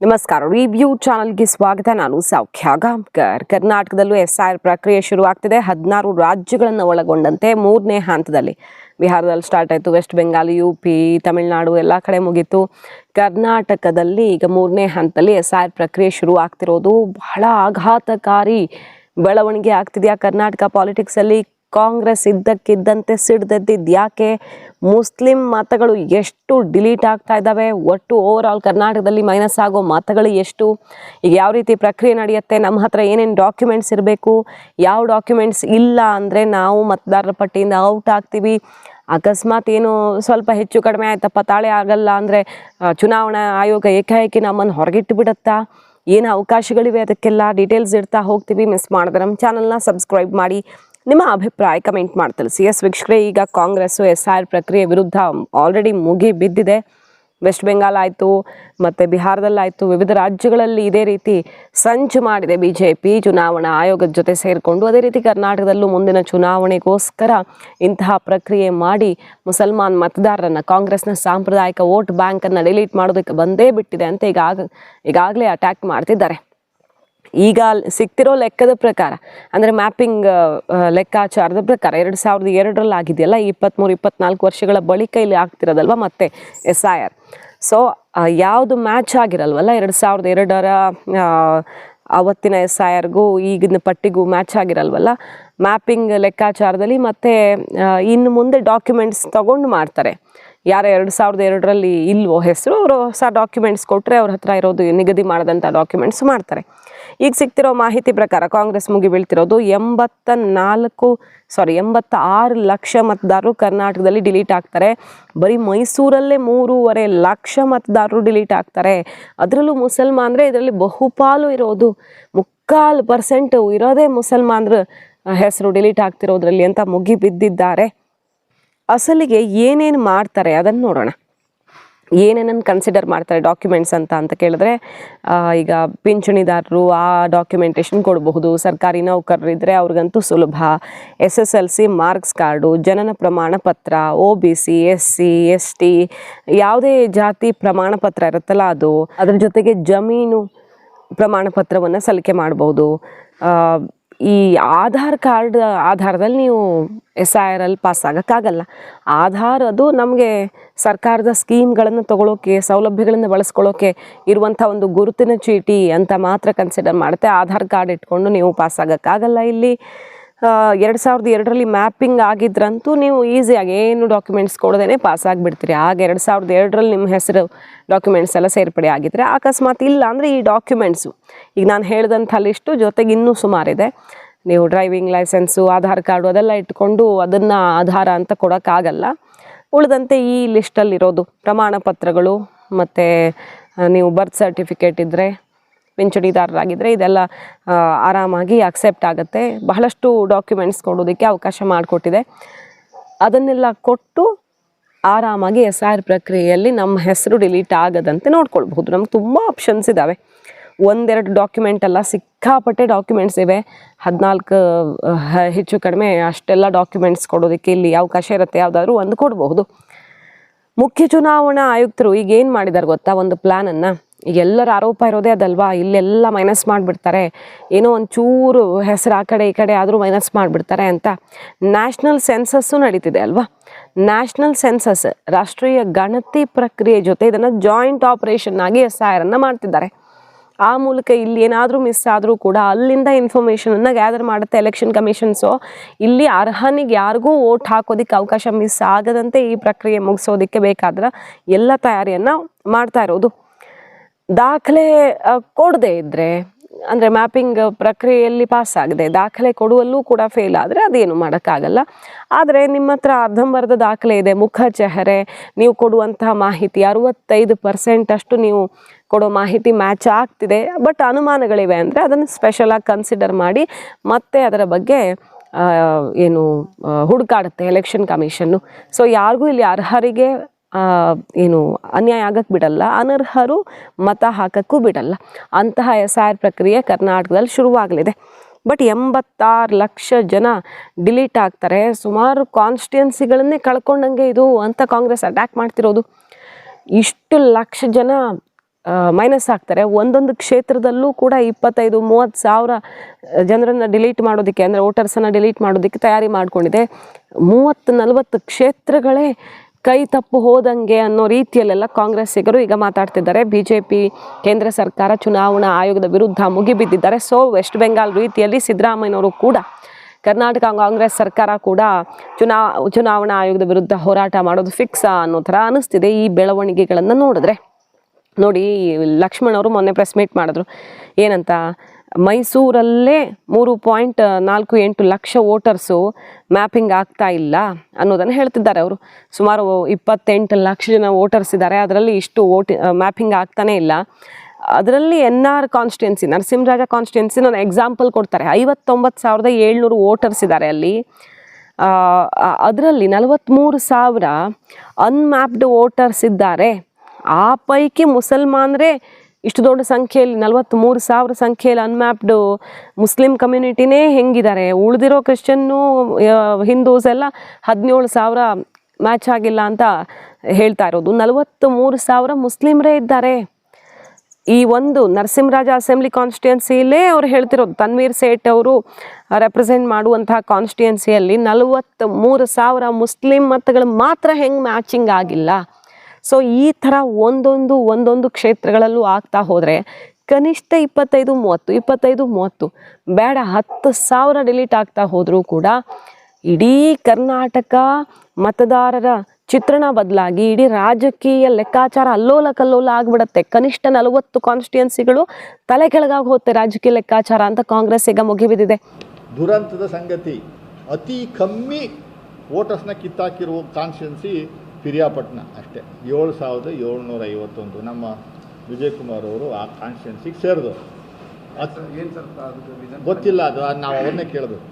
ನಮಸ್ಕಾರ. ರಿವ್ಯೂ ಚಾನಲ್ಗೆ ಸ್ವಾಗತ. ನಾನು ಸೌಖ್ಯ ಗಾಂವ್ಕರ್. ಕರ್ನಾಟಕದಲ್ಲೂ SIR ಪ್ರಕ್ರಿಯೆ ಶುರುವಾಗ್ತಿದೆ. 16 ರಾಜ್ಯಗಳನ್ನು ಒಳಗೊಂಡಂತೆ ಮೂರನೇ ಹಂತದಲ್ಲಿ. ಬಿಹಾರದಲ್ಲಿ ಸ್ಟಾರ್ಟ್ ಆಯಿತು, ವೆಸ್ಟ್ ಬೆಂಗಾಲ್, UP, ತಮಿಳುನಾಡು ಎಲ್ಲ ಕಡೆ ಮುಗೀತು. ಕರ್ನಾಟಕದಲ್ಲಿ ಈಗ ಮೂರನೇ ಹಂತದಲ್ಲಿ SIR ಪ್ರಕ್ರಿಯೆ ಶುರುವಾಗ್ತಿರೋದು ಬಹಳ ಆಘಾತಕಾರಿ ಬೆಳವಣಿಗೆ ಆಗ್ತಿದೆಯಾ ಕರ್ನಾಟಕ ಪಾಲಿಟಿಕ್ಸಲ್ಲಿ. ಕಾಂಗ್ರೆಸ್ ಇದ್ದಕ್ಕಿದ್ದಂತೆ ಸಿಡ್ದೆದ್ದಿದ್ದು ಯಾಕೆ? ಮುಸ್ಲಿಂ ಮತಗಳು ಎಷ್ಟು ಡಿಲೀಟ್ ಆಗ್ತಾ ಇದ್ದಾವೆ? ಒಟ್ಟು ಓವರ್ ಆಲ್ ಕರ್ನಾಟಕದಲ್ಲಿ ಮೈನಸ್ ಆಗೋ ಮತಗಳು ಎಷ್ಟು? ಈಗ ಯಾವ ರೀತಿ ಪ್ರಕ್ರಿಯೆ ನಡೆಯುತ್ತೆ? ನಮ್ಮ ಹತ್ರ ಏನೇನು ಡಾಕ್ಯುಮೆಂಟ್ಸ್ ಇರಬೇಕು, ಯಾವ ಡಾಕ್ಯುಮೆಂಟ್ಸ್ ಇಲ್ಲ ಅಂದರೆ ನಾವು ಮತದಾರರ ಪಟ್ಟಿಯಿಂದ ಔಟ್ ಆಗ್ತೀವಿ. ಅಕಸ್ಮಾತ್ ಏನು ಸ್ವಲ್ಪ ಹೆಚ್ಚು ಕಡಿಮೆ ಆಯ್ತಪ್ಪ, ತಾಳೆ ಆಗಲ್ಲ ಅಂದರೆ ಚುನಾವಣಾ ಆಯೋಗ ಏಕಾಏಕಿ ನಮ್ಮನ್ನು ಹೊರಗಿಟ್ಟು ಬಿಡುತ್ತಾ? ಏನು ಅವಕಾಶಗಳಿವೆ? ಅದಕ್ಕೆಲ್ಲ ಡೀಟೇಲ್ಸ್ ಇಡ್ತಾ ಹೋಗ್ತೀವಿ. ಮಿಸ್ ಮಾಡಿದ್ರೆ ನಮ್ಮ ಚಾನಲ್ನ ಸಬ್ಸ್ಕ್ರೈಬ್ ಮಾಡಿ, ನಿಮ್ಮ ಅಭಿಪ್ರಾಯ ಕಮೆಂಟ್ ಮಾಡಿ ತಿಳಿಸಿ. ವೀಕ್ಷಕರೇ, ಈಗ ಕಾಂಗ್ರೆಸ್ಸು SIR ಪ್ರಕ್ರಿಯೆ ವಿರುದ್ಧ ಆಲ್ರೆಡಿ ಮುಗಿ ಬಿದ್ದಿದೆ. ವೆಸ್ಟ್ ಬೆಂಗಾಲ್ ಆಯಿತು, ಮತ್ತು ಬಿಹಾರದಲ್ಲಾಯಿತು, ವಿವಿಧ ರಾಜ್ಯಗಳಲ್ಲಿ ಇದೇ ರೀತಿ ಸಂಚು ಮಾಡಿದೆ BJP ಚುನಾವಣಾ ಆಯೋಗದ ಜೊತೆ ಸೇರಿಕೊಂಡು. ಅದೇ ರೀತಿ ಕರ್ನಾಟಕದಲ್ಲೂ ಮುಂದಿನ ಚುನಾವಣೆಗೋಸ್ಕರ ಇಂತಹ ಪ್ರಕ್ರಿಯೆ ಮಾಡಿ ಮುಸಲ್ಮಾನ್ ಮತದಾರರನ್ನು, ಕಾಂಗ್ರೆಸ್ನ ಸಾಂಪ್ರದಾಯಿಕ ವೋಟ್ ಬ್ಯಾಂಕನ್ನು ಡಿಲೀಟ್ ಮಾಡೋದಕ್ಕೆ ಬಂದೇ ಬಿಟ್ಟಿದೆ ಅಂತ ಈಗಾಗಲೇ ಅಟ್ಯಾಕ್ ಮಾಡ್ತಿದ್ದಾರೆ. ಈಗ ಸಿಗ್ತಿರೋ ಲೆಕ್ಕದ ಪ್ರಕಾರ, ಅಂದರೆ ಮ್ಯಾಪಿಂಗ್ ಲೆಕ್ಕಾಚಾರದ ಪ್ರಕಾರ 2002ರಲ್ಲಿ ಆಗಿದೆಯಲ್ಲ, 23-24 ವರ್ಷಗಳ ಬಳಿಕ ಇಲ್ಲಿ ಆಗ್ತಿರೋದಲ್ವ ಮತ್ತೆ SIR. ಸೊ ಯಾವುದು ಮ್ಯಾಚ್ ಆಗಿರಲ್ವಲ್ಲ, 2002ರ ಅವತ್ತಿನ SIRಗೂ ಈಗಿನ ಪಟ್ಟಿಗೂ ಮ್ಯಾಚ್ ಆಗಿರಲ್ವಲ್ಲ, ಮ್ಯಾಪಿಂಗ್ ಲೆಕ್ಕಾಚಾರದಲ್ಲಿ ಮತ್ತೆ ಇನ್ನು ಮುಂದೆ ಡಾಕ್ಯುಮೆಂಟ್ಸ್ ತಗೊಂಡು ಮಾಡ್ತಾರೆ. ಯಾರು 2002ರಲ್ಲಿ ಇಲ್ವೋ ಹೆಸರು, ಅವರು ಹೊಸ ಡಾಕ್ಯುಮೆಂಟ್ಸ್ ಕೊಟ್ಟರೆ ಅವ್ರ ಹತ್ರ ಇರೋದು ನಿಗದಿ ಮಾಡಿದಂಥ ಡಾಕ್ಯುಮೆಂಟ್ಸ್ ಮಾಡ್ತಾರೆ. ಈಗ ಸಿಗ್ತಿರೋ ಮಾಹಿತಿ ಪ್ರಕಾರ ಕಾಂಗ್ರೆಸ್ ಮುಗಿ ಬೀಳ್ತಿರೋದು 86 ಲಕ್ಷ ಮತದಾರರು ಕರ್ನಾಟಕದಲ್ಲಿ ಡಿಲೀಟ್ ಆಗ್ತಾರೆ. ಬರೀ ಮೈಸೂರಲ್ಲೇ 3.5 ಲಕ್ಷ ಮತದಾರರು ಡಿಲೀಟ್ ಆಗ್ತಾರೆ. ಅದರಲ್ಲೂ ಮುಸಲ್ಮಾನರೇ ಇದರಲ್ಲಿ ಬಹುಪಾಲು ಇರೋದು. 3/4% ಇರೋದೇ ಮುಸಲ್ಮಾನರ ಹೆಸರು ಡಿಲೀಟ್ ಆಗ್ತಿರೋದ್ರಲ್ಲಿ ಅಂತ ಮುಗಿ ಬಿದ್ದಿದ್ದಾರೆ. ಅಸಲಿಗೆ ಏನೇನು ಮಾಡ್ತಾರೆ ಅದನ್ನು ನೋಡೋಣ. ಏನೇನನ್ನು ಕನ್ಸಿಡರ್ ಮಾಡ್ತಾರೆ ಡಾಕ್ಯುಮೆಂಟ್ಸ್ ಅಂತ ಕೇಳಿದ್ರೆ, ಈಗ ಪಿಂಚಣಿದಾರರು ಆ ಡಾಕ್ಯುಮೆಂಟೇಷನ್ ಕೊಡಬಹುದು. ಸರ್ಕಾರಿ ನೌಕರರಿದ್ದರೆ ಅವ್ರಿಗಂತೂ ಸುಲಭ. SSLC ಮಾರ್ಕ್ಸ್ ಕಾರ್ಡು, ಜನನ ಪ್ರಮಾಣ ಪತ್ರ, OBC, SC, ST, ಯಾವುದೇ ಜಾತಿ ಪ್ರಮಾಣ ಪತ್ರ ಇರುತ್ತಲ್ಲ ಅದು, ಅದ್ರ ಜೊತೆಗೆ ಜಮೀನು ಪ್ರಮಾಣ ಪತ್ರವನ್ನು ಸಲ್ಲಿಕೆ ಮಾಡ್ಬೋದು. ಈ ಆಧಾರ್ ಕಾರ್ಡ್ ಆಧಾರದಲ್ಲಿ ನೀವು SIRಲ್ಲಿ ಪಾಸ್ ಆಗೋಕ್ಕಾಗಲ್ಲ. ಆಧಾರ್ ಅದು ನಮಗೆ ಸರ್ಕಾರದ ಸ್ಕೀಮ್ಗಳನ್ನು ತೊಗೊಳೋಕೆ, ಸೌಲಭ್ಯಗಳನ್ನು ಬಳಸ್ಕೊಳ್ಳೋಕೆ ಇರುವಂಥ ಒಂದು ಗುರುತಿನ ಚೀಟಿ ಅಂತ ಮಾತ್ರ ಕನ್ಸಿಡರ್ ಮಾಡುತ್ತೆ. ಆಧಾರ್ ಕಾರ್ಡ್ ಇಟ್ಕೊಂಡು ನೀವು ಪಾಸ್ ಆಗೋಕ್ಕಾಗಲ್ಲ. ಇಲ್ಲಿ 2002ರಲ್ಲಿ ಮ್ಯಾಪಿಂಗ್ ಆಗಿದ್ರಂತೂ ನೀವು ಈಸಿಯಾಗಿ ಏನು ಡಾಕ್ಯುಮೆಂಟ್ಸ್ ಕೊಡೋದೇ ಪಾಸ್ ಆಗಿಬಿಡ್ತೀರಿ. ಆಗ 2002ರಲ್ಲಿ ನಿಮ್ಮ ಹೆಸರು ಡಾಕ್ಯುಮೆಂಟ್ಸ್ ಎಲ್ಲ ಸೇರ್ಪಡೆ ಆಗಿದ್ರೆ, ಅಕಸ್ಮಾತ್ ಇಲ್ಲ ಅಂದರೆ ಈ ಡಾಕ್ಯುಮೆಂಟ್ಸು ಈಗ ನಾನು ಹೇಳಿದಂಥ ಲಿಸ್ಟು ಜೊತೆಗೆ ಇನ್ನೂ ಸುಮಾರಿದೆ. ನೀವು ಡ್ರೈವಿಂಗ್ ಲೈಸೆನ್ಸು, ಆಧಾರ್ ಕಾರ್ಡು ಅದೆಲ್ಲ ಇಟ್ಕೊಂಡು ಅದನ್ನು ಆಧಾರ ಅಂತ ಕೊಡೋಕ್ಕಾಗಲ್ಲ. ಉಳಿದಂತೆ ಈ ಲಿಸ್ಟಲ್ಲಿರೋದು ಪ್ರಮಾಣ ಪತ್ರಗಳು, ಮತ್ತು ನೀವು ಬರ್ತ್ ಸರ್ಟಿಫಿಕೇಟ್ ಇದ್ದರೆ, ಪಿಂಚಣಿದಾರರಾಗಿದ್ದರೆ ಇದೆಲ್ಲ ಆರಾಮಾಗಿ ಅಕ್ಸೆಪ್ಟ್ ಆಗುತ್ತೆ. ಬಹಳಷ್ಟು ಡಾಕ್ಯುಮೆಂಟ್ಸ್ ಕೊಡೋದಕ್ಕೆ ಅವಕಾಶ ಮಾಡಿಕೊಟ್ಟಿದೆ. ಅದನ್ನೆಲ್ಲ ಕೊಟ್ಟು ಆರಾಮಾಗಿ SIR ಪ್ರಕ್ರಿಯೆಯಲ್ಲಿ ನಮ್ಮ ಹೆಸರು ಡಿಲೀಟ್ ಆಗದಂತೆ ನೋಡ್ಕೊಳ್ಬಹುದು. ನಮ್ಗೆ ತುಂಬ ಆಪ್ಷನ್ಸ್ ಇದ್ದಾವೆ. 1-2 ಡಾಕ್ಯುಮೆಂಟ್ ಅಲ್ಲ, ಸಿಕ್ಕಾಪಟ್ಟೆ ಡಾಕ್ಯುಮೆಂಟ್ಸ್ ಇವೆ. 14 ಹೆಚ್ಚು ಕಡಿಮೆ ಅಷ್ಟೆಲ್ಲ ಡಾಕ್ಯುಮೆಂಟ್ಸ್ ಕೊಡೋದಕ್ಕೆ ಇಲ್ಲಿ ಅವಕಾಶ ಇರುತ್ತೆ. ಯಾವುದಾದ್ರೂ ಒಂದು ಕೊಡಬಹುದು. ಮುಖ್ಯ ಚುನಾವಣಾ ಆಯುಕ್ತರು ಈಗ ಏನು ಮಾಡಿದ್ದಾರೆ ಗೊತ್ತಾ, ಒಂದು ಪ್ಲ್ಯಾನನ್ನು. ಈಗ ಎಲ್ಲರ ಆರೋಪ ಇರೋದೇ ಅದಲ್ವಾ, ಇಲ್ಲೆಲ್ಲ ಮೈನಸ್ ಮಾಡಿಬಿಡ್ತಾರೆ, ಏನೋ ಒಂಚೂರು ಹೆಸರು ಆ ಕಡೆ ಈ ಕಡೆ ಆದರೂ ಮೈನಸ್ ಮಾಡಿಬಿಡ್ತಾರೆ ಅಂತ. ನ್ಯಾಷನಲ್ ಸೆನ್ಸಸ್ಸು ನಡೀತಿದೆ ಅಲ್ವಾ. ನ್ಯಾಷನಲ್ ಸೆನ್ಸಸ್, ರಾಷ್ಟ್ರೀಯ ಗಣತಿ ಪ್ರಕ್ರಿಯೆ ಜೊತೆ ಇದನ್ನು ಜಾಯಿಂಟ್ ಆಪರೇಷನ್ ಆಗಿ SIRನ್ನು ಮಾಡ್ತಿದ್ದಾರೆ. ಆ ಮೂಲಕ ಇಲ್ಲಿ ಏನಾದರೂ ಮಿಸ್ ಆದರೂ ಕೂಡ ಅಲ್ಲಿಂದ ಇನ್ಫಾರ್ಮೇಷನನ್ನು ಗ್ಯಾದರ್ ಮಾಡುತ್ತೆ ಎಲೆಕ್ಷನ್ ಕಮಿಷನ್ಸು. ಇಲ್ಲಿ ಅರ್ಹನಿಗೆ ಯಾರಿಗೂ ವೋಟ್ ಹಾಕೋದಕ್ಕೆ ಅವಕಾಶ ಮಿಸ್ ಆಗದಂತೆ ಈ ಪ್ರಕ್ರಿಯೆ ಮುಗಿಸೋದಕ್ಕೆ ಬೇಕಾದ್ರೆ ಎಲ್ಲ ತಯಾರಿಯನ್ನು ಮಾಡ್ತಾ ಇರೋದು. ದಾಖಲೆ ಕೊಡದೇ ಇದ್ದರೆ, ಅಂದರೆ ಮ್ಯಾಪಿಂಗ್ ಪ್ರಕ್ರಿಯೆಯಲ್ಲಿ ಪಾಸ್ ಆಗಿದೆ, ದಾಖಲೆ ಕೊಡುವಲ್ಲೂ ಕೂಡ ಫೇಲ್ ಆದರೆ ಅದೇನು ಮಾಡೋಕ್ಕಾಗಲ್ಲ. ಆದರೆ ನಿಮ್ಮ ಹತ್ರ ಅರ್ಧಂಬರ್ಧ ದಾಖಲೆ ಇದೆ, ಮುಖ ಚೆಹರೆ, ನೀವು ಕೊಡುವಂತಹ ಮಾಹಿತಿ 65% ಅಷ್ಟು ನೀವು ಕೊಡೋ ಮಾಹಿತಿ ಮ್ಯಾಚ್ ಆಗ್ತಿದೆ, ಬಟ್ ಅನುಮಾನಗಳಿವೆ ಅಂದರೆ ಅದನ್ನು ಸ್ಪೆಷಲಾಗಿ ಕನ್ಸಿಡರ್ ಮಾಡಿ ಮತ್ತೆ ಅದರ ಬಗ್ಗೆ ಹುಡುಕಾಡುತ್ತೆ ಎಲೆಕ್ಷನ್ ಕಮಿಷನ್ನು. ಸೊ ಯಾರಿಗೂ ಇಲ್ಲಿ ಅರ್ಹರಿಗೆ ಅನ್ಯಾಯ ಆಗಕ್ಕೆ ಬಿಡಲ್ಲ, ಅನರ್ಹರು ಮತ ಹಾಕಕ್ಕೂ ಬಿಡಲ್ಲ. ಅಂತಹ SIR ಪ್ರಕ್ರಿಯೆ ಕರ್ನಾಟಕದಲ್ಲಿ ಶುರುವಾಗಲಿದೆ. ಬಟ್ 86 ಲಕ್ಷ ಜನ ಡಿಲೀಟ್ ಆಗ್ತಾರೆ. ಸುಮಾರು ಕಾನ್ಸ್ಟಿಟ್ಯೂನ್ಸಿಗಳನ್ನೇ ಕಳ್ಕೊಂಡಂಗೆ ಇದು ಅಂತ ಕಾಂಗ್ರೆಸ್ ಅಟ್ಯಾಕ್ ಮಾಡ್ತಿರೋದು. ಇಷ್ಟು ಲಕ್ಷ ಜನ ಮೈನಸ್ ಆಗ್ತಾರೆ. ಒಂದೊಂದು ಕ್ಷೇತ್ರದಲ್ಲೂ ಕೂಡ 25-30 ಸಾವಿರ ಜನರನ್ನು ಡಿಲೀಟ್ ಮಾಡೋದಕ್ಕೆ, ಅಂದರೆ ವೋಟರ್ಸನ್ನು ಡಿಲೀಟ್ ಮಾಡೋದಕ್ಕೆ ತಯಾರಿ ಮಾಡಿಕೊಂಡಿದೆ. 30-40 ಕ್ಷೇತ್ರಗಳೇ ಕೈ ತಪ್ಪು ಹೋದಂಗೆ ಅನ್ನೋ ರೀತಿಯಲ್ಲೆಲ್ಲ ಕಾಂಗ್ರೆಸ್ಸಿಗರು ಈಗ ಮಾತಾಡ್ತಿದ್ದಾರೆ. BJP ಕೇಂದ್ರ ಸರ್ಕಾರ ಚುನಾವಣಾ ಆಯೋಗದ ವಿರುದ್ಧ ಮುಗಿಬಿದ್ದಿದ್ದಾರೆ. ಸೊ ವೆಸ್ಟ್ ಬೆಂಗಾಲ್ ರೀತಿಯಲ್ಲಿ ಸಿದ್ದರಾಮಯ್ಯನವರು ಕೂಡ, ಕರ್ನಾಟಕ ಕಾಂಗ್ರೆಸ್ ಸರ್ಕಾರ ಕೂಡ ಚುನಾವಣಾ ಆಯೋಗದ ವಿರುದ್ಧ ಹೋರಾಟ ಮಾಡೋದು ಫಿಕ್ಸಾ ಅನ್ನೋ ಥರ ಅನ್ನಿಸ್ತಿದೆ ಈ ಬೆಳವಣಿಗೆಗಳನ್ನು ನೋಡಿದ್ರೆ. ನೋಡಿ, ಲಕ್ಷ್ಮಣ್ ಅವರು ಮೊನ್ನೆ ಪ್ರೆಸ್ ಮೀಟ್ ಮಾಡಿದ್ರು. ಏನಂತ, ಮೈಸೂರಲ್ಲೇ 3.48 ಲಕ್ಷ ವೋಟರ್ಸು ಮ್ಯಾಪಿಂಗ್ ಆಗ್ತಾ ಇಲ್ಲ ಅನ್ನೋದನ್ನು ಹೇಳ್ತಿದ್ದಾರೆ ಅವರು. ಸುಮಾರು 28 ಲಕ್ಷ ಜನ ವೋಟರ್ಸ್ ಇದ್ದಾರೆ, ಅದರಲ್ಲಿ ಇಷ್ಟು ಮ್ಯಾಪಿಂಗ್ ಆಗ್ತಾನೇ ಇಲ್ಲ. ಅದರಲ್ಲಿ NR ಕಾನ್ಸ್ಟಿಟ್ಯುನ್ಸಿ, ನರಸಿಂಹರಾಜ ಕಾನ್ಸ್ಟಿಟ್ಯುನ್ಸಿ ಒಂದು ಎಕ್ಸಾಂಪಲ್ ಕೊಡ್ತಾರೆ. 59,700 ವೋಟರ್ಸ್ ಇದ್ದಾರೆ ಅಲ್ಲಿ. ಅದರಲ್ಲಿ 43,000 ಅನ್ಮ್ಯಾಪ್ಡ್ ವೋಟರ್ಸ್ ಇದ್ದಾರೆ. ಆ ಪೈಕಿ ಮುಸಲ್ಮಾನರೇ ಇಷ್ಟು ದೊಡ್ಡ ಸಂಖ್ಯೆಯಲ್ಲಿ, 43,000 ಸಂಖ್ಯೆಯಲ್ಲಿ ಅನ್ಮ್ಯಾಪ್ಡ್ ಮುಸ್ಲಿಂ ಕಮ್ಯುನಿಟಿನೇ ಹೆಂಗಿದ್ದಾರೆ. ಉಳಿದಿರೋ ಕ್ರಿಶ್ಚಿಯನ್ನು, ಹಿಂದೂಸ್ ಎಲ್ಲ 17,000 ಮ್ಯಾಚ್ ಆಗಿಲ್ಲ ಅಂತ ಹೇಳ್ತಾ ಇರೋದು. 43,000 ಮುಸ್ಲಿಮರೇ ಇದ್ದಾರೆ. ಈ ಒಂದು ನರಸಿಂಹರಾಜ ಅಸೆಂಬ್ಲಿ ಕಾನ್ಸ್ಟಿಟ್ಯುಯೆನ್ಸಿಯಲ್ಲೇ ಅವ್ರು ಹೇಳ್ತಿರೋದು, ತನ್ವೀರ್ ಸೇಠ್ ಅವರು ರೆಪ್ರೆಸೆಂಟ್ ಮಾಡುವಂತಹ ಕಾನ್ಸ್ಟಿಟ್ಯುಯೆನ್ಸಿಯಲ್ಲಿ 43,000 ಮುಸ್ಲಿಂ ಮತಗಳು ಮಾತ್ರ ಹೆಂಗೆ ಮ್ಯಾಚಿಂಗ್ ಆಗಿಲ್ಲ. ಸೊ ಈ ಥರ ಒಂದೊಂದು ಕ್ಷೇತ್ರಗಳಲ್ಲೂ ಆಗ್ತಾ ಹೋದರೆ ಕನಿಷ್ಠ 25-30 ಬೇಡ 10,000 ಡಿಲೀಟ್ ಆಗ್ತಾ ಹೋದರೂ ಕೂಡ ಇಡೀ ಕರ್ನಾಟಕ ಮತದಾರರ ಚಿತ್ರಣ ಬದಲಾಗಿ ಇಡೀ ರಾಜಕೀಯ ಲೆಕ್ಕಾಚಾರ ಅಲ್ಲೋಲ ಕಲ್ಲೋಲ ಆಗಿಬಿಡುತ್ತೆ. ಕನಿಷ್ಠ 40 ಕಾನ್ಸ್ಟಿಟ್ಯುಯೆನ್ಸಿಗಳು ತಲೆ ಕೆಳಗಾಗಿ ಹೋಗುತ್ತೆ ರಾಜಕೀಯ ಲೆಕ್ಕಾಚಾರ ಅಂತ ಕಾಂಗ್ರೆಸ್ ಈಗ ಮುಗಿಬಿದ್ದಿದೆ. ದುರಂತದ ಸಂಗತಿ, ಅತಿ ಕಮ್ಮಿ ವೋಟರ್ಸ್ನ ಕಿತ್ತಾಕಿರುವ ಕಾನ್ಸ್ಟಿಟ್ಯುಯೆನ್ಸಿ ಪಿರಿಯಾಪಟ್ಟಣ ಅಷ್ಟೇ. 7,751 ನಮ್ಮ ವಿಜಯ್ ಕುಮಾರ್ ಅವರು ಆ ಕಾನ್ಸ್ಟಿಟ್ಯುಯೆನ್ಸಿಗೆ ಸೇರಿದವರು. ಗೊತ್ತಿಲ್ಲ, ಅದು ನಾವು ಅವ್ರನ್ನೇ ಕೇಳಬೇಕು,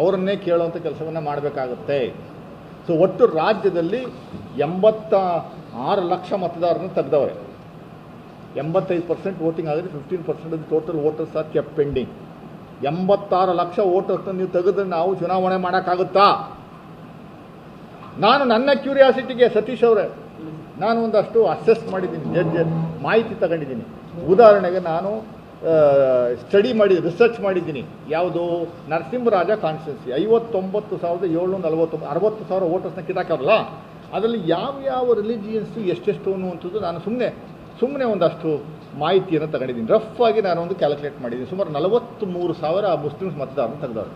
ಅವರನ್ನೇ ಕೇಳುವಂಥ ಕೆಲಸವನ್ನು ಮಾಡಬೇಕಾಗುತ್ತೆ. ಸೊ ಒಟ್ಟು ರಾಜ್ಯದಲ್ಲಿ 86 ಲಕ್ಷ ಮತದಾರರನ್ನು ತೆಗೆದವರೆ. 85% ವೋಟಿಂಗ್ ಆದರೆ 15% total voters are kept pending. 86 lakh ವೋಟರ್ಸ್ನ ನೀವು ತೆಗೆದ್ರೆ ನಾವು ಚುನಾವಣೆ ಮಾಡೋಕ್ಕಾಗುತ್ತಾ? ನಾನು ನನ್ನ ಕ್ಯೂರಿಯಾಸಿಟಿಗೆ ಸತೀಶ್ ಅವರೇ, ನಾನು ಒಂದಷ್ಟು ಅಸೆಸ್ ಮಾಡಿದ್ದೀನಿ, ಮಾಹಿತಿ ತಗೊಂಡಿದ್ದೀನಿ. ಉದಾಹರಣೆಗೆ ನಾನು ಸ್ಟಡಿ ಮಾಡಿ ರಿಸರ್ಚ್ ಮಾಡಿದ್ದೀನಿ. ಯಾವುದು ನರಸಿಂಹರಾಜ ಕಾನ್ಸ್ಟಿಟ್ಯುನ್ಸಿ 59,749 60,000 ವೋಟರ್ಸ್ನ ಕಿತ್ತಾಕವ್ರಲ್ಲ, ಅದರಲ್ಲಿ ಯಾವ ರಿಲಿಜಿಯನ್ಸು ಎಷ್ಟೆಷ್ಟು ಅನ್ನುವಂಥದ್ದು ನಾನು ಸುಮ್ಮನೆ ಒಂದಷ್ಟು ಮಾಹಿತಿಯನ್ನು ತಗೊಂಡಿದ್ದೀನಿ. ರಫ್ ಆಗಿ ನಾನು ಒಂದು ಕ್ಯಾಲ್ಕುಲೇಟ್ ಮಾಡಿದ್ದೀನಿ. ಸುಮಾರು 43,000 ಮುಸ್ಲಿಮ್ಸ್ ಮತದಾರರನ್ನು ತೆಗೆದವರು.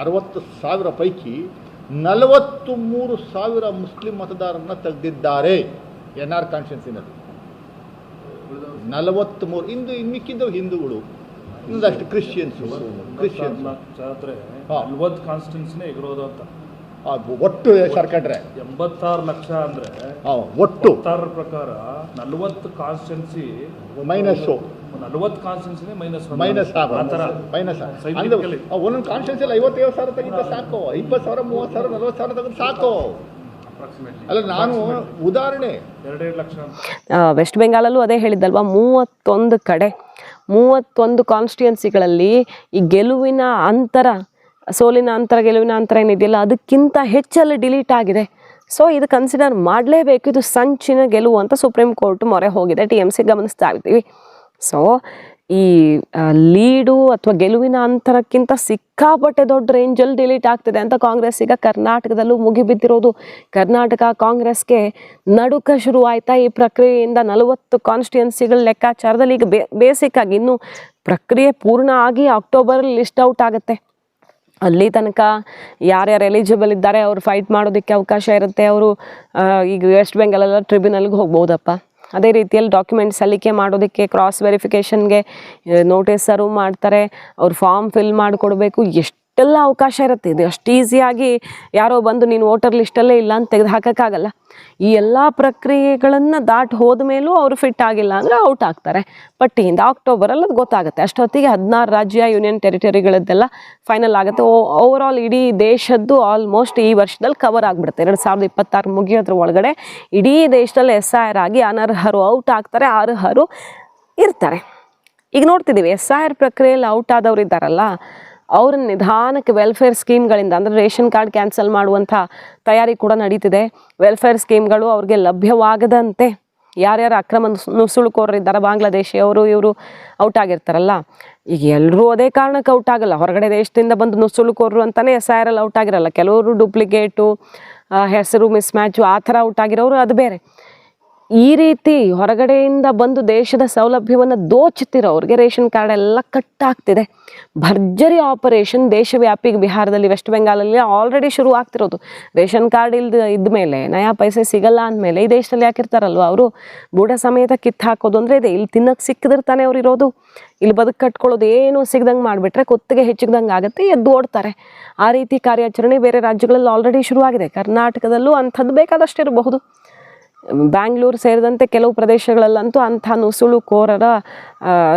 60,000 ಪೈಕಿ 43,000 ಮುಸ್ಲಿಂ ಮತದಾರರನ್ನ ತೆಗೆದಿದ್ದಾರೆ NR ಕಾನ್ಸ್ಟಿಟ್ಯುನ್ಸಿನಲ್ಲಿ. 43 ಮಿಕ್ಕಿದ್ದು ಹಿಂದೂಗಳು, ಇನ್ನೊಂದಷ್ಟು ಕ್ರಿಶ್ಚಿಯನ್ಸ್ 40 ಕಾನ್ಸ್ಟಿಟ್ಯುನ್ಸಿನೇ ಎಗರೋದು ಅಂತ ಒಟ್ಟು ಸರ್ಕಟ್ರೆ 86 ಲಕ್ಷ ಅಂದರೆ ಒಟ್ಟು 6 ಪ್ರಕಾರ 40 ಕಾನ್ಸ್ಟಿಟ್ಯುನ್ಸಿ ಮೈನಸ್ 40 ಕಾನ್ಸ್ಟಿಟ್ಯುನ್ಸಿನೇ ಮೈನಸ್ ಒಂದೊಂದು ಕಾನ್ಸ್ಟಿಟ್ಯುನ್ಸಿಯಲ್ಲಿ 57,000 ತೆಗಿತ ಸಾಕು, 20,000 30,000 40,000 ತೆಗೆದು ಸಾಕು. ಅಲ್ಲ, ನಾನು ಉದಾಹರಣೆ 2.5 ಲಕ್ಷ ವೆಸ್ಟ್ ಬೆಂಗಾಲಲ್ಲೂ ಅದೇ ಹೇಳಿದ್ದಲ್ವಾ, 31 ಕಡೆ 31 ಕಾನ್ಸ್ಟಿಟ್ಯುಯೆನ್ಸಿಗಳಲ್ಲಿ ಈ ಗೆಲುವಿನ ಅಂತರ, ಸೋಲಿನ ಅಂತರ ಗೆಲುವಿನ ಅಂತರ ಏನಿದೆಯಲ್ಲ ಅದಕ್ಕಿಂತ ಹೆಚ್ಚಲ್ಲಿ ಡಿಲೀಟ್ ಆಗಿದೆ. ಸೊ ಇದು ಕನ್ಸಿಡರ್ ಮಾಡಲೇಬೇಕು, ಇದು ಸಂಚಿನ ಗೆಲುವು ಅಂತ ಸುಪ್ರೀಂ ಕೋರ್ಟ್ ಮೊರೆ ಹೋಗಿದೆ. TMC ಗಮನಿಸ್ತಾ ಇರ್ತೀವಿ. ಸೊ ಈ ಲೀಡು ಅಥವಾ ಗೆಲುವಿನ ಅಂತರಕ್ಕಿಂತ ಸಿಕ್ಕಾಪಟ್ಟೆ ದೊಡ್ಡ ರೇಂಜಲ್ಲಿ ಡಿಲೀಟ್ ಆಗ್ತಿದೆ ಅಂತ ಕಾಂಗ್ರೆಸ್ ಈಗ ಕರ್ನಾಟಕದಲ್ಲೂ ಮುಗಿಬಿದ್ದಿರೋದು. ಕರ್ನಾಟಕ ಕಾಂಗ್ರೆಸ್ಗೆ ನಡುಕ ಶುರು ಆಯ್ತಾ ಈ ಪ್ರಕ್ರಿಯೆಯಿಂದ? 40 ಕಾನ್ಸ್ಟಿಟ್ಯುಯೆನ್ಸಿಗಳ ಲೆಕ್ಕಾಚಾರದಲ್ಲಿ ಈಗ ಬೇಸಿಕ್ ಆಗಿ ಇನ್ನೂ ಪ್ರಕ್ರಿಯೆ ಪೂರ್ಣ ಆಗಿ ಅಕ್ಟೋಬರಲ್ಲಿ ಲಿಸ್ಟ್ ಔಟ್ ಆಗುತ್ತೆ. ಅಲ್ಲಿ ತನಕ ಯಾರ್ಯಾರು ಎಲಿಜಿಬಲ್ ಇದ್ದಾರೆ ಅವ್ರು ಫೈಟ್ ಮಾಡೋದಕ್ಕೆ ಅವಕಾಶ ಇರುತ್ತೆ. ಅವರು ಈಗ ವೆಸ್ಟ್ ಬೆಂಗಾಲೆಲ್ಲ ಟ್ರಿಬ್ಯುನಲ್ಗೆ ಹೋಗ್ಬೋದಪ್ಪ. ಅದೇ ರೀತಿಯಲ್ಲಿ ಡಾಕ್ಯುಮೆಂಟ್ ಸಲ್ಲಿಕೆ ಮಾಡೋದಕ್ಕೆ ಕ್ರಾಸ್ ವೆರಿಫಿಕೇಷನ್ಗೆ ನೋಟಿಸ್ ಸರ್ವ್ ಮಾಡ್ತಾರೆ, ಅವ್ರು ಫಾರ್ಮ್ ಫಿಲ್ ಮಾಡಿಕೊಡ್ಬೇಕು, ಎಷ್ಟೆಲ್ಲ ಅವಕಾಶ ಇರುತ್ತೆ. ಇದು ಅಷ್ಟು ಈಸಿಯಾಗಿ ಯಾರೋ ಬಂದು ನೀನು ವೋಟರ್ ಲಿಸ್ಟಲ್ಲೇ ಇಲ್ಲ ಅಂತ ತೆಗೆದು ಹಾಕೋಕ್ಕಾಗಲ್ಲ. ಈ ಎಲ್ಲ ಪ್ರಕ್ರಿಯೆಗಳನ್ನು ದಾಟಿ ಹೋದ ಮೇಲೂ ಅವರು ಫಿಟ್ ಆಗಿಲ್ಲ ಅಂದರೆ ಔಟ್ ಆಗ್ತಾರೆ ಪಟ್ಟಿಯಿಂದ. ಅಕ್ಟೋಬರಲ್ಲಿ ಅದು ಗೊತ್ತಾಗುತ್ತೆ. ಅಷ್ಟೊತ್ತಿಗೆ 16 ರಾಜ್ಯ ಯೂನಿಯನ್ ಟೆರಿಟರಿಗಳದ್ದೆಲ್ಲ ಫೈನಲ್ ಆಗುತ್ತೆ. ಓವರಾಲ್ ಇಡೀ ದೇಶದ್ದು ಆಲ್ಮೋಸ್ಟ್ ಈ ವರ್ಷದಲ್ಲಿ ಕವರ್ ಆಗಿಬಿಡುತ್ತೆ. 2026 ಮುಗಿಯೋದ್ರ ಒಳಗಡೆ ಇಡೀ ದೇಶದಲ್ಲಿ SIR ಆಗಿ ಅನರ್ಹರು ಔಟ್ ಆಗ್ತಾರೆ, ಅರ್ಹರು ಇರ್ತಾರೆ. ಈಗ ನೋಡ್ತಿದ್ದೀವಿ SIR ಪ್ರಕ್ರಿಯೆಯಲ್ಲಿ ಔಟ್ ಆದವ್ರು ಇದ್ದಾರಲ್ಲ, ಅವ್ರ ನಿಧಾನಕ್ಕೆ ವೆಲ್ಫೇರ್ ಸ್ಕೀಮ್ಗಳಿಂದ, ಅಂದರೆ ರೇಷನ್ ಕಾರ್ಡ್ ಕ್ಯಾನ್ಸಲ್ ಮಾಡುವಂಥ ತಯಾರಿ ಕೂಡ ನಡೀತಿದೆ. ವೆಲ್ಫೇರ್ ಸ್ಕೀಮ್ಗಳು ಅವ್ರಿಗೆ ಲಭ್ಯವಾಗದಂತೆ ಯಾರ್ಯಾರು ಅಕ್ರಮ ನುಸುಳುಕೋರಿದ್ದಾರೆ ಬಾಂಗ್ಲಾದೇಶಿ ಅವರು ಇವರು ಔಟ್ ಆಗಿರ್ತಾರಲ್ಲ, ಈಗ ಎಲ್ಲರೂ ಅದೇ ಕಾರಣಕ್ಕೆ ಔಟ್ ಆಗಲ್ಲ. ಹೊರಗಡೆ ದೇಶದಿಂದ ಬಂದು ನುಸುಳುಕೋರು ಅಂತಲೇ SIR ಅಲ್ಲಿ ಔಟ್ ಆಗಿರಲ್ಲ. ಕೆಲವರು ಡೂಪ್ಲಿಕೇಟು, ಹೆಸರು ಮಿಸ್ ಮ್ಯಾಚು ಆ ಥರ ಔಟ್ ಆಗಿರೋರು ಅದು ಬೇರೆ. ಈ ರೀತಿ ಹೊರಗಡೆಯಿಂದ ಬಂದು ದೇಶದ ಸೌಲಭ್ಯವನ್ನು ದೋಚುತ್ತಿರೋರಿಗೆ ರೇಷನ್ ಕಾರ್ಡ್ ಎಲ್ಲ ಕಟ್ ಆಗ್ತಿದೆ. ಭರ್ಜರಿ ಆಪರೇಷನ್ ದೇಶವ್ಯಾಪಿ ಬಿಹಾರದಲ್ಲಿ, ವೆಸ್ಟ್ ಬೆಂಗಾಲಲ್ಲಿ ಆಲ್ರೆಡಿ ಶುರು ಆಗ್ತಿರೋದು. ರೇಷನ್ ಕಾರ್ಡ್ ಇದ್ಮೇಲೆ ನಯಾ ಪೈಸೆ ಸಿಗಲ್ಲ ಅಂದಮೇಲೆ ಈ ದೇಶದಲ್ಲಿ ಯಾಕಿರ್ತಾರಲ್ವ ಅವರು, ಬೂಡ ಸಮೇತ ಕಿತ್ತು ಹಾಕೋದು ಅಂದರೆ ಇದೆ. ಇಲ್ಲಿ ತಿನ್ನಕ್ಕೆ ಸಿಕ್ಕಿದಿರ್ತಾನೆ ಅವ್ರು ಇರೋದು, ಇಲ್ಲಿ ಬದುಕು ಕಟ್ಕೊಳ್ಳೋದು ಏನೂ ಸಿಗ್ದಂಗೆ ಮಾಡಿಬಿಟ್ರೆ ಕುತ್ತಿಗೆ ಹೆಚ್ಚಿಗ್ದಂಗೆ ಆಗುತ್ತೆ, ಎದ್ದು ಓಡ್ತಾರೆ. ಆ ರೀತಿ ಕಾರ್ಯಾಚರಣೆ ಬೇರೆ ರಾಜ್ಯಗಳಲ್ಲಿ ಆಲ್ರೆಡಿ ಶುರುವಾಗಿದೆ. ಕರ್ನಾಟಕದಲ್ಲೂ ಅಂಥದ್ದು ಬೇಕಾದಷ್ಟು ಇರಬಹುದು. ಬ್ಯಾಂಗ್ಳೂರು ಸೇರಿದಂತೆ ಕೆಲವು ಪ್ರದೇಶಗಳಲ್ಲಂತೂ ಅಂಥ ನುಸುಳುಕೋರರ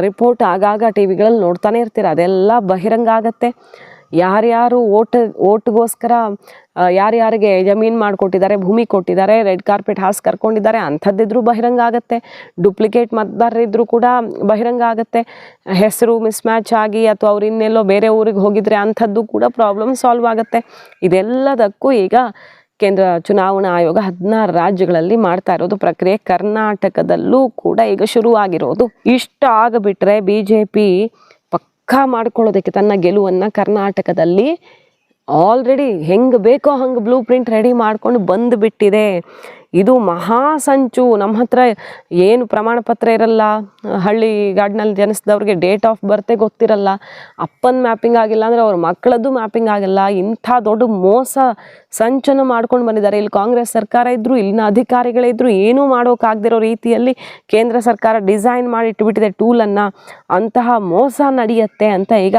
ರಿಪೋರ್ಟ್ ಆಗಾಗ ಟಿ ವಿಗಳಲ್ಲಿ ನೋಡ್ತಾನೆ ಇರ್ತೀರ. ಅದೆಲ್ಲ ಬಹಿರಂಗ ಆಗತ್ತೆ. ಯಾರ್ಯಾರು ಓಟ್ಗೋಸ್ಕರ ಯಾರ್ಯಾರಿಗೆ ಜಮೀನು ಮಾಡಿಕೊಟ್ಟಿದ್ದಾರೆ, ಭೂಮಿ ಕೊಟ್ಟಿದ್ದಾರೆ, ರೆಡ್ ಕಾರ್ಪೆಟ್ ಹಾಸ್ ಕರ್ಕೊಂಡಿದ್ದಾರೆ ಅಂಥದ್ದಿದ್ರೂ ಬಹಿರಂಗ ಆಗುತ್ತೆ. ಡೂಪ್ಲಿಕೇಟ್ ಮತದಾರರಿದ್ರೂ ಕೂಡ ಬಹಿರಂಗ ಆಗುತ್ತೆ. ಹೆಸರು ಮಿಸ್ ಮ್ಯಾಚ್ ಆಗಿ ಅಥವಾ ಅವ್ರು ಇನ್ನೆಲ್ಲೋ ಬೇರೆ ಊರಿಗೆ ಹೋಗಿದ್ರೆ ಅಂಥದ್ದು ಕೂಡ ಪ್ರಾಬ್ಲಮ್ ಸಾಲ್ವ್ ಆಗುತ್ತೆ. ಇದೆಲ್ಲದಕ್ಕೂ ಈಗ ಕೇಂದ್ರ ಚುನಾವಣಾ ಆಯೋಗ 16 ರಾಜ್ಯಗಳಲ್ಲಿ ಮಾಡ್ತಾ ಇರೋದು ಪ್ರಕ್ರಿಯೆ. ಕರ್ನಾಟಕದಲ್ಲೂ ಕೂಡ ಈಗ ಶುರುವಾಗಿರೋದು. ಇಷ್ಟ ಆಗಿಬಿಟ್ರೆ BJP ಪಕ್ಕಾ ಮಾಡ್ಕೊಳ್ಳೋದಕ್ಕೆ ತನ್ನ ಗೆಲುವನ್ನು ಕರ್ನಾಟಕದಲ್ಲಿ ಆಲ್ರೆಡಿ ಹೆಂಗೆ ಬೇಕೋ ಹಂಗೆ ಬ್ಲೂ ಪ್ರಿಂಟ್ ರೆಡಿ ಮಾಡ್ಕೊಂಡು ಬಂದುಬಿಟ್ಟಿದೆ. ಇದು ಮಹಾ ಸಂಚು. ನಮ್ಮ ಹತ್ರ ಏನು ಪ್ರಮಾಣ ಪತ್ರ ಇರಲ್ಲ, ಹಳ್ಳಿ ಗಾಡಿನಲ್ಲಿ ಜನಿಸಿದವ್ರಿಗೆ ಡೇಟ್ ಆಫ್ ಬರ್ತೆ ಗೊತ್ತಿರಲ್ಲ, ಅಪ್ಪನ ಮ್ಯಾಪಿಂಗ್ ಆಗಿಲ್ಲ ಅಂದರೆ ಅವ್ರ ಮಕ್ಕಳದ್ದು ಮ್ಯಾಪಿಂಗ್ ಆಗಿಲ್ಲ. ಇಂಥ ದೊಡ್ಡ ಮೋಸ ಸಂಚನ್ನು ಮಾಡ್ಕೊಂಡು ಬಂದಿದ್ದಾರೆ. ಇಲ್ಲಿ ಕಾಂಗ್ರೆಸ್ ಸರ್ಕಾರ ಇದ್ದರೂ, ಇಲ್ಲಿನ ಅಧಿಕಾರಿಗಳಿದ್ದರೂ ಏನೂ ಮಾಡೋಕ್ಕಾಗದಿರೋ ರೀತಿಯಲ್ಲಿ ಕೇಂದ್ರ ಸರ್ಕಾರ ಡಿಸೈನ್ ಮಾಡಿ ಇಟ್ಟುಬಿಟ್ಟಿದೆ ಟೂಲನ್ನು. ಅಂತಹ ಮೋಸ ನಡೆಯುತ್ತೆ ಅಂತ ಈಗ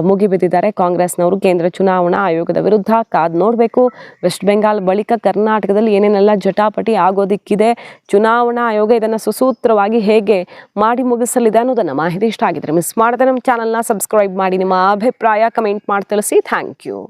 ಮುಗಿಬಿದ್ದಿದ್ದಾರೆ ಕಾಂಗ್ರೆಸ್ನವರು ಕೇಂದ್ರ ಚುನಾವಣಾ ಆಯೋಗದ ವಿರುದ್ಧ. ಕಾದು ನೋಡಬೇಕು ವೆಸ್ಟ್ ಬೆಂಗಾಲ್ ಬಳಿಕ ಕರ್ನಾಟಕದಲ್ಲಿ ಏನೇನೆಲ್ಲ ಜಟಾಪಟಿ ಆಗೋದಿಕ್ಕಿದೆ. ಚುನಾವಣಾ ಆಯೋಗ ಇದನ್ನು ಸುಸೂತ್ರವಾಗಿ ಹೇಗೆ ಮಾಡಿ ಮುಗಿಸಲಿದೆ ಅನ್ನೋದನ್ನು ಮಾಹಿತಿ ಇಷ್ಟ ಆಗಿದ್ರೆ ಮಿಸ್ ಮಾಡದೆ ನಮ್ಮ ಚಾನಲ್ನ ಸಬ್ಸ್ಕ್ರೈಬ್ ಮಾಡಿ. ನಿಮ್ಮ ಅಭಿಪ್ರಾಯ ಕಮೆಂಟ್ ಮಾಡಿ ತಿಳಿಸಿ. Thank you.